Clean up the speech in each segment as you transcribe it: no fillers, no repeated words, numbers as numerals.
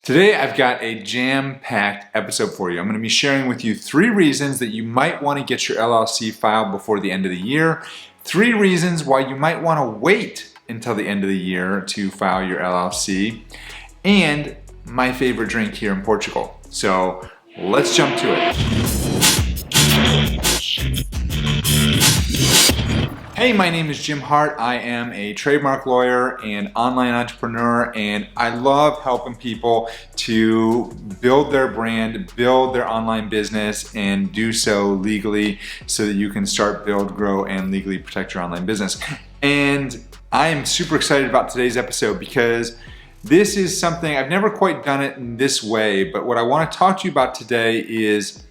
Today I've got a jam-packed episode for you. I'm going to be sharing with you 3 reasons that you might want to get your LLC filed before the end of the year, 3 reasons why you might want to wait until the end of the year to file your LLC, and my favorite drink here in Portugal. So let's jump to it. Hey, my name is Jim Hart. I am a trademark lawyer and online entrepreneur, and I love helping people to build their brand, build their online business, and do so legally so that you can start, build, grow, and legally protect your online business. And I am super excited about today's episode because this is something, I've never quite done it in this way, but what I want to talk to you about today is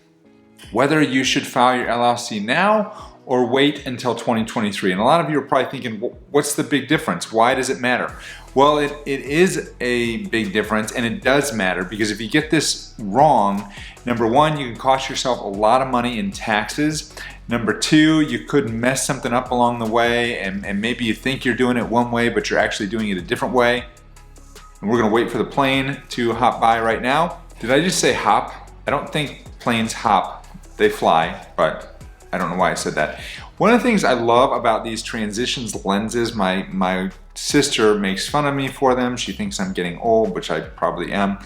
whether you should file your LLC now or wait until 2023. And a lot of you are probably thinking, what's the big difference? Why does it matter? Well, it is a big difference, and it does matter because if you get this wrong, number 1, you can cost yourself a lot of money in taxes. Number 2, you could mess something up along the way, and maybe you think you're doing it one way, but you're actually doing it a different way. And we're gonna wait for the plane to hop by right now. Did I just say hop? I don't think planes hop, they fly, but I don't know why I said that. One of the things I love about these transitions lenses, my sister makes fun of me for them. She thinks I'm getting old, which I probably am.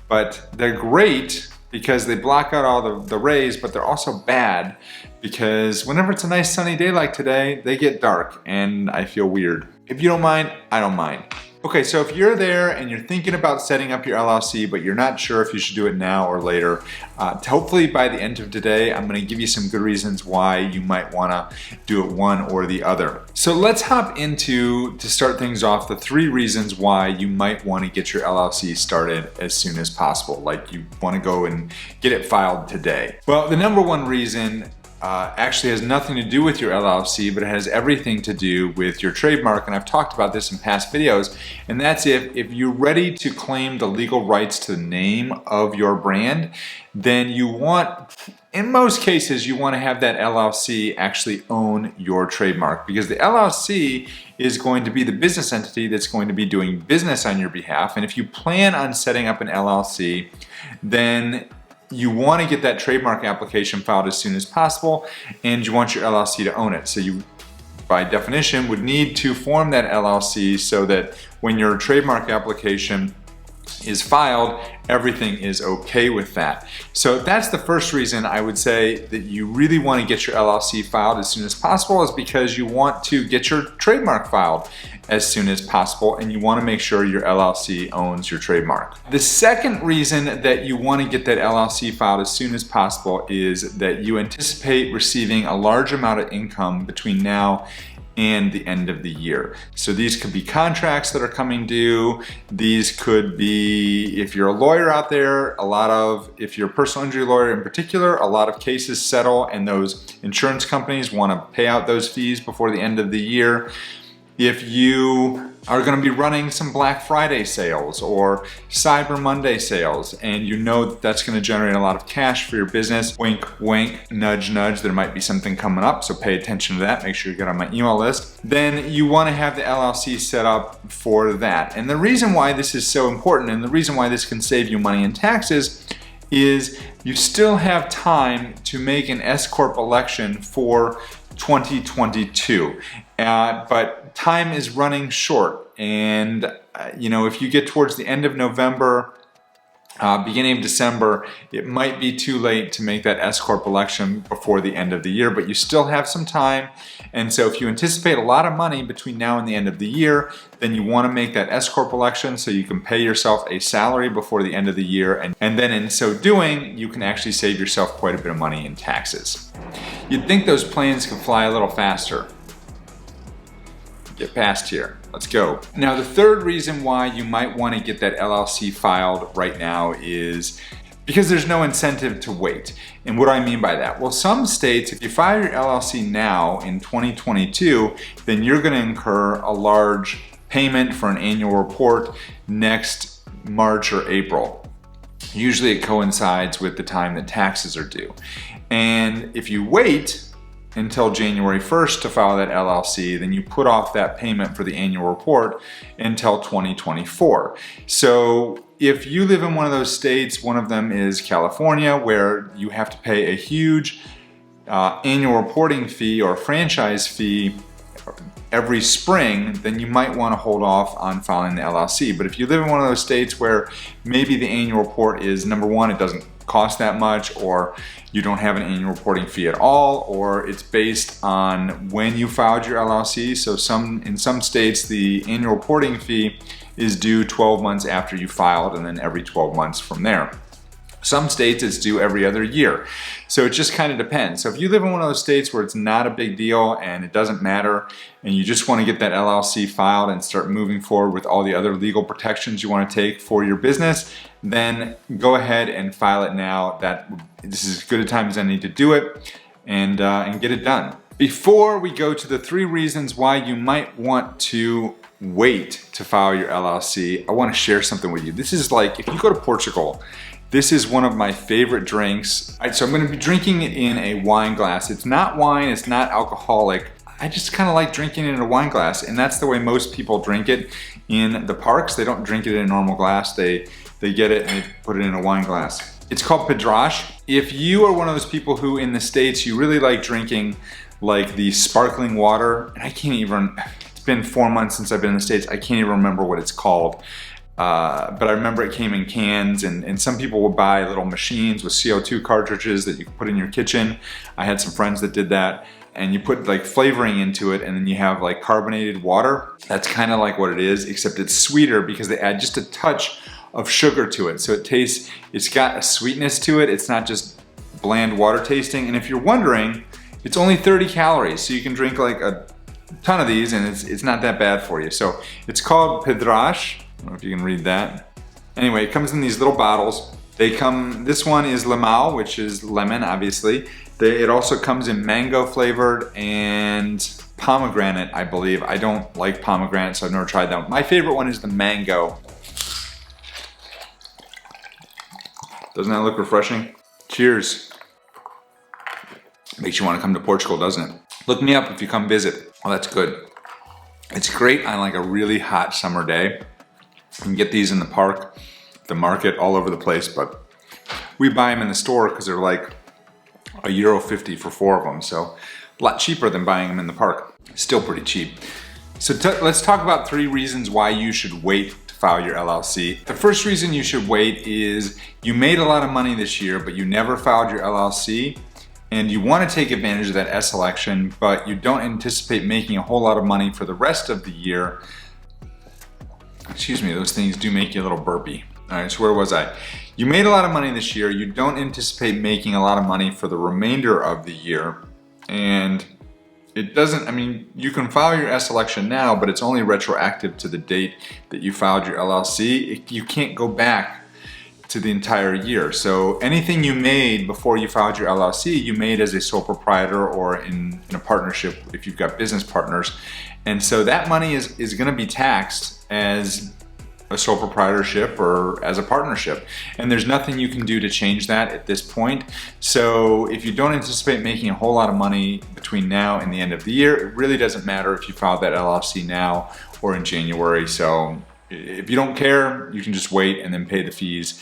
But they're great because they block out all the rays, but they're also bad because whenever it's a nice sunny day like today, they get dark and I feel weird. If you don't mind, I don't mind. Okay, so if you're there and you're thinking about setting up your LLC, but you're not sure if you should do it now or later, hopefully by the end of today, I'm gonna give you some good reasons why you might wanna do it one or the other. So let's hop into, to start things off, the 3 reasons why you might wanna get your LLC started as soon as possible, like you wanna go and get it filed today. Well, the number 1 reason actually has nothing to do with your LLC, but it has everything to do with your trademark, and I've talked about this in past videos, and that's if you're ready to claim the legal rights to the name of your brand, then you want, in most cases, you want to have that LLC actually own your trademark, because the LLC is going to be the business entity that's going to be doing business on your behalf, and if you plan on setting up an LLC, then you want to get that trademark application filed as soon as possible, and you want your LLC to own it. So you, by definition, would need to form that LLC so that when your trademark application is filed, everything is okay with that. So that's the first reason I would say that you really want to get your LLC filed as soon as possible, is because you want to get your trademark filed as soon as possible, and you want to make sure your LLC owns your trademark. The second reason that you want to get that LLC filed as soon as possible is that you anticipate receiving a large amount of income between now and the end of the year. So these could be contracts that are coming due. These could be, if you're a lawyer out there, if you're a personal injury lawyer in particular, a lot of cases settle and those insurance companies want to pay out those fees before the end of the year. If you are going to be running some Black Friday sales or Cyber Monday sales, and you know that that's going to generate a lot of cash for your business, wink, wink, nudge, nudge, there might be something coming up, so pay attention to that. Make sure you get on my email list. Then you want to have the LLC set up for that. And the reason why this is so important, and the reason why this can save you money in taxes, is you still have time to make an S-Corp election for 2022. But time is running short, and if you get towards the end of November, beginning of December, it might be too late to make that S-Corp election before the end of the year, but you still have some time. And so if you anticipate a lot of money between now and the end of the year, then you want to make that S-Corp election so you can pay yourself a salary before the end of the year, and then in so doing, you can actually save yourself quite a bit of money in taxes. You'd think those planes could fly a little faster. Get past here. Let's go. Now, the third reason why you might want to get that LLC filed right now is because there's no incentive to wait. And what do I mean by that? Well, some states, if you file your LLC now in 2022, then you're going to incur a large payment for an annual report next March or April. Usually it coincides with the time that taxes are due. And if you wait until January 1st to file that LLC, then you put off that payment for the annual report until 2024. So if you live in one of those states, one of them is California, where you have to pay a huge annual reporting fee or franchise fee every spring, then you might want to hold off on filing the LLC. But if you live in one of those states where maybe the annual report is, number one, it doesn't cost that much, or you don't have an annual reporting fee at all, or it's based on when you filed your LLC. So in some states, the annual reporting fee is due 12 months after you filed, and then every 12 months from there. Some states it's due every other year. So it just kind of depends. So if you live in one of those states where it's not a big deal and it doesn't matter, and you just want to get that LLC filed and start moving forward with all the other legal protections you want to take for your business, then go ahead and file it now. This is as good a time as any to do it and get it done. Before we go to the 3 reasons why you might want to wait to file your LLC, I want to share something with you. This is like, if you go to Portugal, this is one of my favorite drinks. All right, so I'm gonna be drinking it in a wine glass. It's not wine, it's not alcoholic. I just kind of like drinking it in a wine glass, and that's the way most people drink it in the parks. They don't drink it in a normal glass. They get it and they put it in a wine glass. It's called Pedrash. If you are one of those people who in the States, you really like drinking like the sparkling water, and it's been 4 months since I've been in the States, I can't even remember what it's called. But I remember it came in cans, and some people would buy little machines with CO2 cartridges that you could put in your kitchen. I had some friends that did that, and you put like flavoring into it, and then you have like carbonated water. That's kind of like what it is, except it's sweeter because they add just a touch of sugar to it. So it's got a sweetness to it. It's not just bland water tasting. And if you're wondering, it's only 30 calories, so you can drink like a ton of these, and it's not that bad for you. So it's called Pedrash. I don't know if you can read that. Anyway, it comes in these little bottles. This one is limão, which is lemon, obviously. It also comes in mango flavored and pomegranate, I believe. I don't like pomegranate, so I've never tried that one. My favorite one is the mango. Doesn't that look refreshing? Cheers. Makes you want to come to Portugal, doesn't it? Look me up if you come visit. Oh, that's good. It's great on like a really hot summer day. You can get these in the park, the market, all over the place, but we buy them in the store because they're like €1.50 for 4 of them, so a lot cheaper than buying them in the park. Still pretty cheap. So let's talk about 3 reasons why you should wait to file your LLC. The first reason you should wait is you made a lot of money this year, but you never filed your LLC, and you want to take advantage of that S election, but you don't anticipate making a whole lot of money for the rest of the year. Excuse me, those things do make you a little burpy. All right, so where was I? You made a lot of money this year. You don't anticipate making a lot of money for the remainder of the year. And it doesn't, you can file your S election now, but it's only retroactive to the date that you filed your LLC. You can't go back to the entire year. So anything you made before you filed your LLC, you made as a sole proprietor or in a partnership if you've got business partners. And so that money is gonna be taxed as a sole proprietorship or as a partnership. And there's nothing you can do to change that at this point. So if you don't anticipate making a whole lot of money between now and the end of the year, it really doesn't matter if you filed that LLC now or in January. So if you don't care, you can just wait and then pay the fees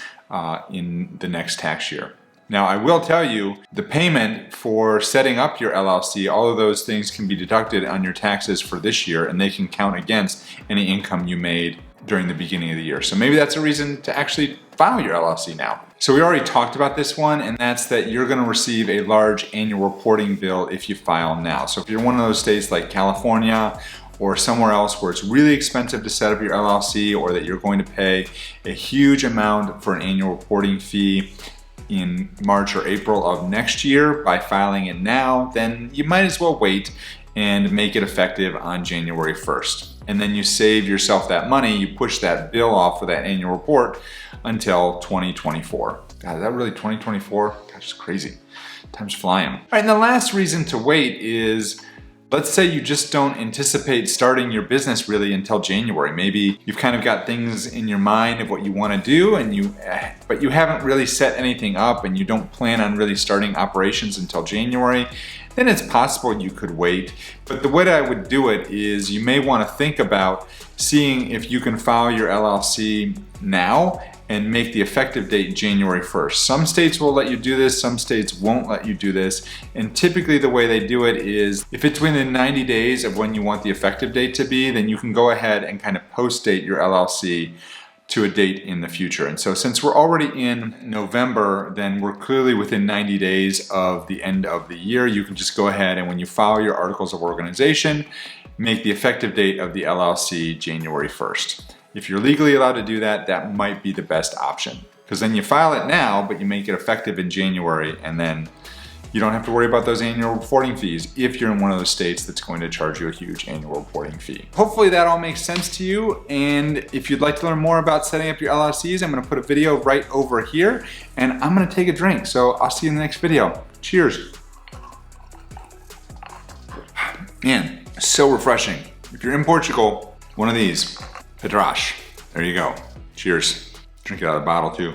in the next tax year. Now, I will tell you, the payment for setting up your LLC, all of those things can be deducted on your taxes for this year, and they can count against any income you made during the beginning of the year. So maybe that's a reason to actually file your LLC now. So we already talked about this one, and that's that you're gonna receive a large annual reporting bill if you file now. So if you're one of those states like California or somewhere else where it's really expensive to set up your LLC, or that you're going to pay a huge amount for an annual reporting fee in March or April of next year by filing it now, then you might as well wait and make it effective on January 1st. And then you save yourself that money, you push that bill off for that annual report until 2024. God, is that really 2024? Gosh, it's crazy. Time's flying. All right, and the last reason to wait is, let's say you just don't anticipate starting your business really until January. Maybe you've kind of got things in your mind of what you want to do, but you haven't really set anything up, and you don't plan on really starting operations until January. Then it's possible you could wait. But the way I would do it is you may want to think about seeing if you can file your LLC now and make the effective date January 1st. Some states will let you do this, some states won't let you do this. And typically the way they do it is, if it's within 90 days of when you want the effective date to be, then you can go ahead and kind of post date your LLC to a date in the future. And so since we're already in November, then we're clearly within 90 days of the end of the year. You can just go ahead and when you file your articles of organization, make the effective date of the LLC January 1st. If you're legally allowed to do that, that might be the best option. Because then you file it now, but you make it effective in January, and then you don't have to worry about those annual reporting fees if you're in one of those states that's going to charge you a huge annual reporting fee. Hopefully that all makes sense to you. And if you'd like to learn more about setting up your LLCs, I'm gonna put a video right over here, and I'm gonna take a drink. So I'll see you in the next video. Cheers. Man, so refreshing. If you're in Portugal, one of these, Pedrash. There you go. Cheers. Drink it out of the bottle too.